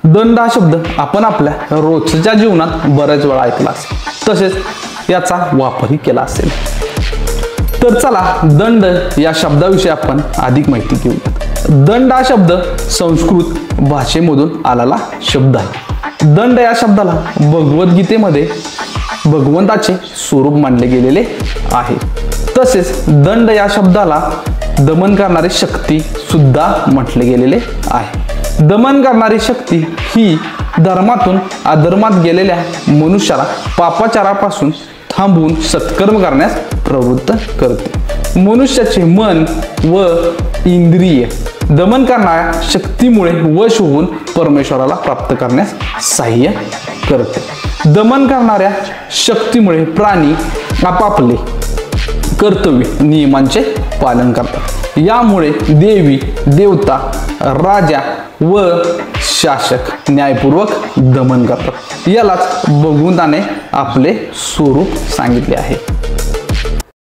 दंड हा शब्द आपण आपल्या रोजच्या जीवनात बऱ्याच वेळा ऐकला असेल, तसेच याचा वापरही केला असेल। तर चला दंड या शब्दाविषयी आपण अधिक माहिती घेऊया। दंड हा शब्द संस्कृत भाषेमधून आलेला शब्द आहे। दंड या शब्दाला भगवद्गीतेमध्ये भगवंताचे स्वरूप मानले गेलेले आहे। तसेच दंड या शब्दाला दमन करणारी शक्ती सुद्धा म्हटले गेलेले आहे। दमन करणारी शक्ती ही धर्मातून अधर्मात गेलेल्या मनुष्याला पापाचारापासून थांबवून सत्कर्म करण्यास प्रवृत्त करते। मनुष्याचे मन व इंद्रिय दमन करणाऱ्या शक्तीमुळे वश होऊन परमेश्वराला प्राप्त करण्यास सहाय्य करते। दमन करणाऱ्या शक्तीमुळे प्राणी आपापले कर्तव्य नियमांचे पालन करतात। यामुळे देवी देवता राजा व शासक न्यायपूर्वक दमन करतात। यालाच भगवंताने आपले स्वरूप सांगितले आहे।